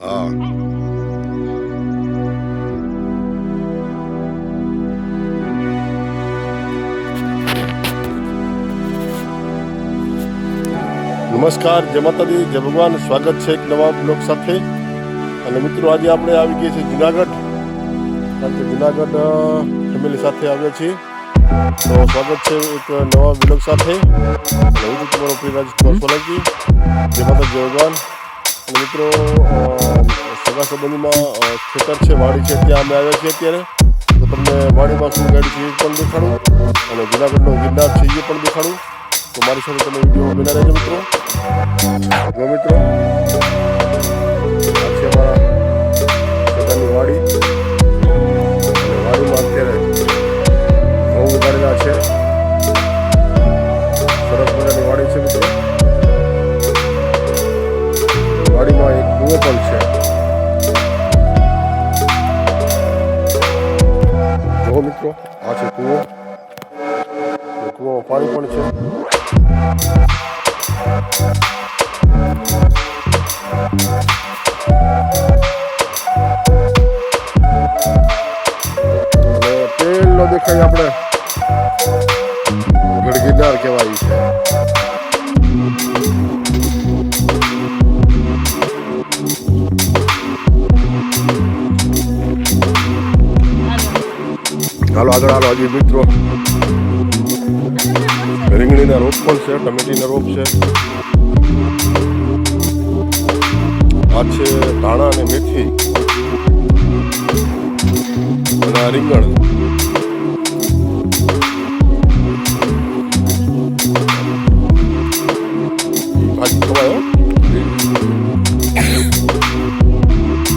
હા નમસ્કાર, જય માતાજી, જય ભગવાન. સ્વાગત છે એક નવા બ્લોગ સાથે. અને મિત્રો, આજે આપણે આવી ગયા છીએ જુનાગઢ, કારણ કે જુનાગઢ ફેમિલી સાથે આવ્યા છીએ. તો સ્વાગત છે એક નવા બ્લોગ સાથે. અને હું છું તમારો પ્રિય રાજકુમાર સોલંકી. જય માતા, જય ભગવાન. અને મિત્રો, સગા સંબંધીમાં ખેતર છે, વાડી છે, ત્યાં અમે આવ્યા છીએ અત્યારે. તો તમને વાડીમાં શું ગાડી છે એ પણ દેખાડું, અને જુનાગઢનો ગિરનાર છે એ પણ દેખાડું. તો મારી સાથે તમે વિડીયો બના રહેજો મિત્રો. જો મિત્રો, આ છે અમારા સગાની વાડી. વાડીમાં અત્યારે ઘઉં ઉગાડેલા છે. સરસ મજાની વાડી છે મિત્રો. વાડીમાં એક કૂવો પણ છે. જો મિત્રો, આ છે કૂવો. કૂવામાં પાણી પણ છે. અને પેલો દેખાય આપણે ગઢ ગિરનાર કહેવાય છે. હાલો આગળ હાલો. હજી મિત્રો રીંગણીના રોપ પણ છે, ટમેટીના રોપ છે. આ છે ધાણા અને મેથી અને આ રીંગણ. ભાજી ખવાય.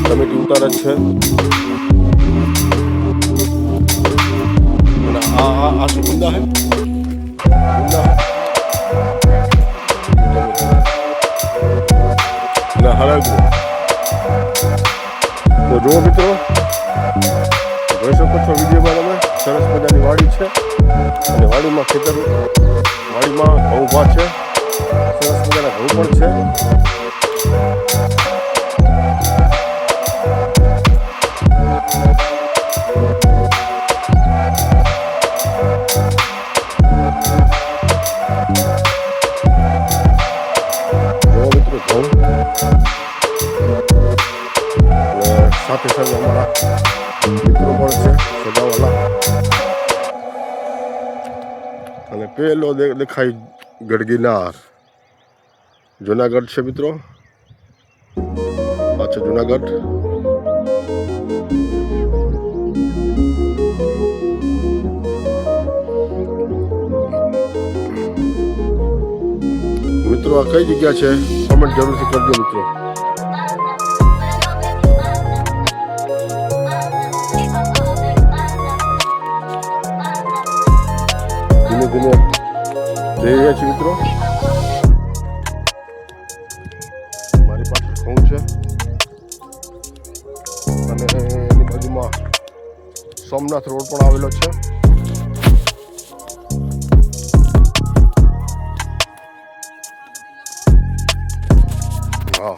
ટમેટી ઉતારે છે. અને આ શું ગુંદા હે? તો જુઓ મિત્રો, જોઈ શકો છો વિડીયોમાં તમે, સરસ મજાની વાડી છે. અને વાડીમાં ખેતર, વાડીમાં ઘઉં ઊભા છે. સરસ મજાના ઘઉં પણ છે. સાથે સાથે અમારા મિત્રો પણ છે, સગાવાલા. અને પેલો દેખાય ગઢ ગિરનાર. જુનાગઢ છે મિત્રો. આ છે જુનાગઢ. મિત્રો, આ કઈ જગ્યા છે કોમેન્ટ જરૂરથી કરજો મિત્રો. ધીમે ધીમે જઈ રહ્યા છીએ મિત્રો. મારી પાસે ઘઉં છે અને એની બાજુમાં સોમનાથ રોડ પણ આવેલો છે. હા,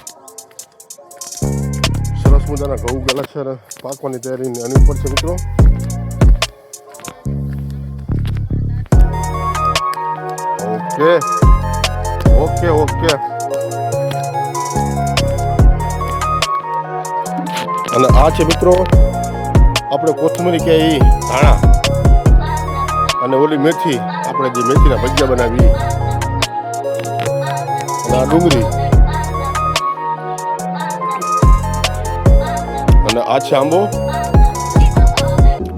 સરસ મજાના ઘઉં ગયેલા છે અને પાકવાની તૈયારી આની ઉપર છે મિત્રો. Okay okay. અને આ છે મિત્રો આપણે કોથમરી કે એ ધાણા અને ઓલી મેથી, આપણે જે મેથીના ભજીયા બનાવી. અને આ ડુંગળી. અને આ છે આંબો.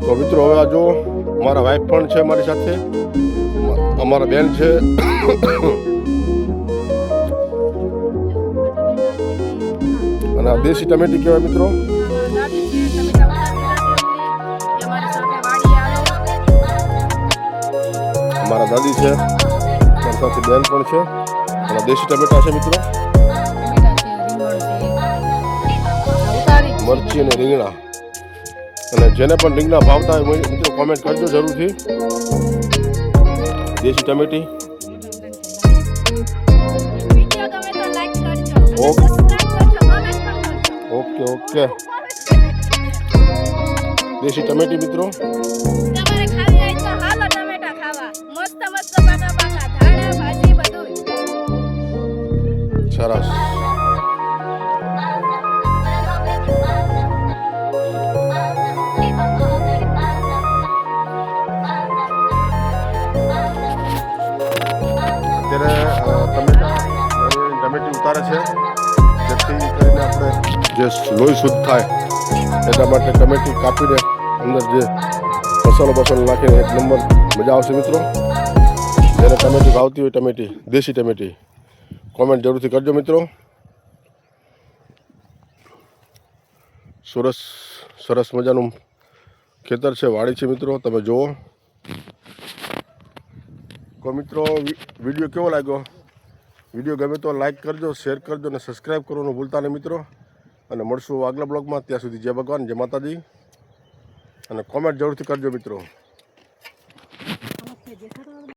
તો મિત્રો, હવે આ જો મારા વાઈફ પણ છે મારી સાથે, અમારા બેન છે. અને આ દેશી ટમેટી કહેવાય મિત્રો. અમારા દાદી છે, મારી સાથે બેન પણ છે. અને દેશી ટમેટા છે મિત્રો, મરચી અને રીંગણા. અને જેને પણ રીંગણા ભાવતા હોય મિત્રો કોમેન્ટ કરજો જરૂરથી. દેશી ટમેટી. ઓકે ઓકે ઓકે દેશી ટમેટી મિત્રો તમારે ખાવી હોય તો હાલો ટમેટા ખાવા. મસ્ત મસ્ત પાકા પાકા ધાણા ભાજી બધું. સરસ અત્યારે ટમેટી ઉતારે છે જેથી કરીને આપણે જે લોહી શુદ્ધ થાય એટલા માટે ટમેટી કાપીને અંદર જે મસાલો નાખીને એક નંબર મજા આવશે મિત્રો. જેને ટમેટી ભાવતી હોય ટમેટી દેશી ટમેટી કોમેન્ટ જરૂરથી કરજો મિત્રો. સરસ મજાનું ખેતર છે, વાડી છે મિત્રો, તમે જુઓ. તો મિત્રો વિડીયો કેવો લાગ્યો? વિડીયો ગમે તો લાઈક કરજો, શેર કરજો અને સબસ્ક્રાઈબ કરવાનું ભૂલતા નહીં મિત્રો. અને મળશું આગલા બ્લોગમાં. ત્યાં સુધી જય ભગવાન, જય માતાજી અને કોમેન્ટ જરૂરથી કરજો મિત્રો.